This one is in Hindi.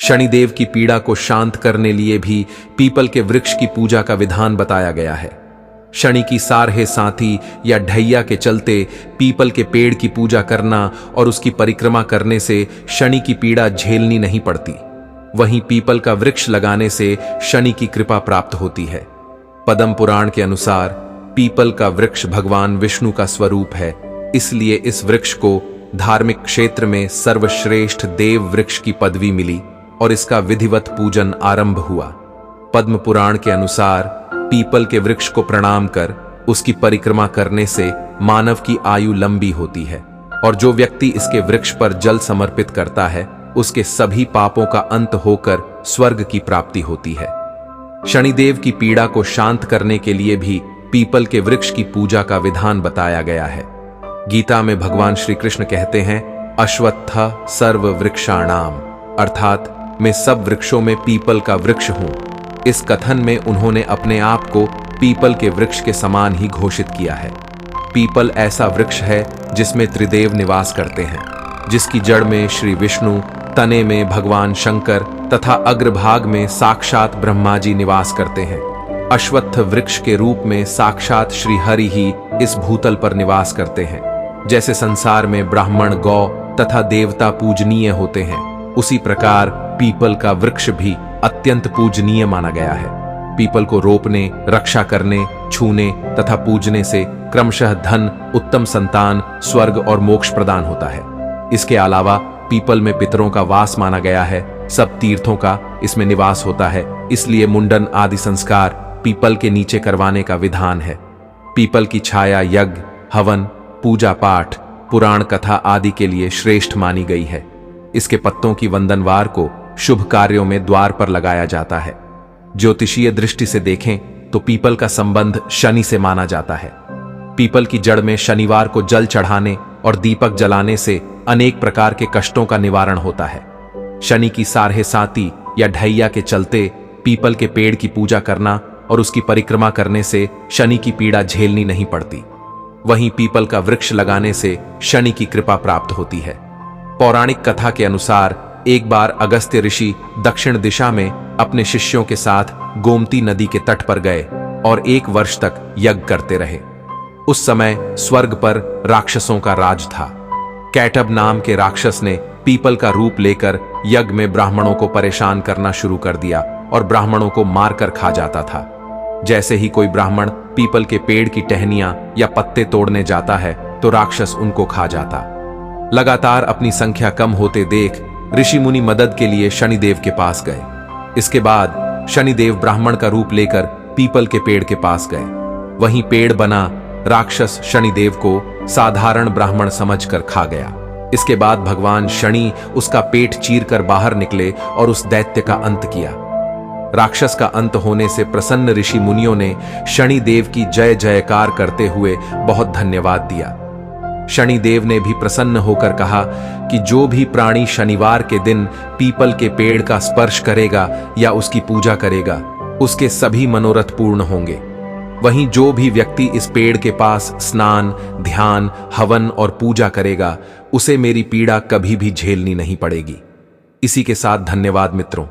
शनिदेव की पीड़ा को शांत करने लिए भी पीपल के वृक्ष की पूजा का विधान बताया गया है। शनि की सारहे साथी या ढैया के चलते पीपल के पेड़ की पूजा करना और उसकी परिक्रमा करने से शनि की पीड़ा झेलनी नहीं पड़ती। वहीं पीपल का वृक्ष लगाने से शनि की कृपा प्राप्त होती है। पद्म पुराण के अनुसार पीपल का वृक्ष भगवान विष्णु का स्वरूप है, इसलिए इस वृक्ष को धार्मिक क्षेत्र में सर्वश्रेष्ठ देव वृक्ष की पदवी मिली और इसका विधिवत पूजन आरंभ हुआ। पद्म पुराण के अनुसार पीपल के वृक्ष को प्रणाम कर उसकी परिक्रमा करने से मानव की आयु लंबी होती है और जो व्यक्ति इसके वृक्ष पर जल समर्पित करता है उसके सभी पापों का अंत होकर स्वर्ग की प्राप्ति होती है। शनिदेव की पीड़ा को शांत करने के लिए भी पीपल के वृक्ष की पूजा का विधान बताया गया है। गीता में भगवान श्री कृष्ण कहते हैं, अश्वत्थ सर्व वृक्षाणाम, अर्थात मैं सब वृक्षों में पीपल का वृक्ष हूं। इस कथन में उन्होंने अपने आप को पीपल के वृक्ष के समान ही घोषित किया है। पीपल ऐसा वृक्ष है जिसमें त्रिदेव निवास करते हैं, जिसकी जड़ में श्री विष्णु, तने में भगवान शंकर तथा अग्रभाग में साक्षात ब्रह्मा जी निवास करते हैं। अश्वत्थ वृक्ष के रूप में साक्षात श्री हरि ही इस भूतल पर निवास करते हैं। जैसे संसार में ब्राह्मण, गौ तथा देवता पूजनीय होते हैं, उसी प्रकार पीपल का वृक्ष भी अत्यंत पूजनीय माना गया है। पीपल को रोपने, रक्षा करने, छूने तथा पूजने से क्रमशः धन, उत्तम संतान, स्वर्ग और मोक्ष प्रदान होता है। इसके अलावा पीपल में पितरों का वास माना गया है, सब तीर्थों का इसमें निवास होता है, इसलिए मुंडन आदि संस्कार पीपल के नीचे करवाने का विधान है। पीपल की छाया यज्ञ, हवन, पूजा पाठ, पुराण कथा आदि के लिए श्रेष्ठ मानी गई है। इसके पत्तों की वंदनवार को शुभ कार्यों में द्वार पर लगाया जाता है। ज्योतिषीय दृष्टि से देखें तो पीपल का संबंध शनि से माना जाता है। पीपल की जड़ में शनिवार को जल चढ़ाने और दीपक जलाने से अनेक प्रकार के कष्टों का निवारण होता है। शनि की सारहे साती या ढैया के चलते पीपल के पेड़ की पूजा करना और उसकी परिक्रमा करने से शनि की पीड़ा झेलनी नहीं पड़ती। वहीं पीपल का वृक्ष लगाने से शनि की कृपा प्राप्त होती है। पौराणिक कथा के अनुसार एक बार अगस्त्य ऋषि दक्षिण दिशा में अपने शिष्यों के साथ गोमती नदी के तट पर गए और 1 वर्ष तक यज्ञ करते रहे। उस समय स्वर्ग पर राक्षसों का राज था। कैटब नाम के राक्षस ने पीपल का रूप लेकर यज्ञ में ब्राह्मणों को परेशान करना शुरू कर दिया और ब्राह्मणों को मारकर खा जाता था। जैसे ही कोई ब्राह्मण पीपल के पेड़ की टहनियां या पत्ते तोड़ने जाता है तो राक्षस उनको खा जाता। लगातार अपनी संख्या कम होते देख ऋषि मुनि मदद के लिए शनिदेव के पास गए। इसके बाद शनिदेव ब्राह्मण का रूप लेकर पीपल के पेड़ के पास गए। वहीं पेड़ बना राक्षस शनिदेव को साधारण ब्राह्मण समझकर खा गया। इसके बाद भगवान शनि उसका पेट चीरकर बाहर निकले और उस दैत्य का अंत किया। राक्षस का अंत होने से प्रसन्न ऋषि मुनियों ने शनिदेव की जय जयकार करते हुए बहुत धन्यवाद दिया। शनिदेव ने भी प्रसन्न होकर कहा कि जो भी प्राणी शनिवार के दिन पीपल के पेड़ का स्पर्श करेगा या उसकी पूजा करेगा, उसके सभी मनोरथ पूर्ण होंगे। वहीं जो भी व्यक्ति इस पेड़ के पास स्नान, ध्यान, हवन और पूजा करेगा, उसे मेरी पीड़ा कभी भी झेलनी नहीं पड़ेगी। इसी के साथ धन्यवाद मित्रों।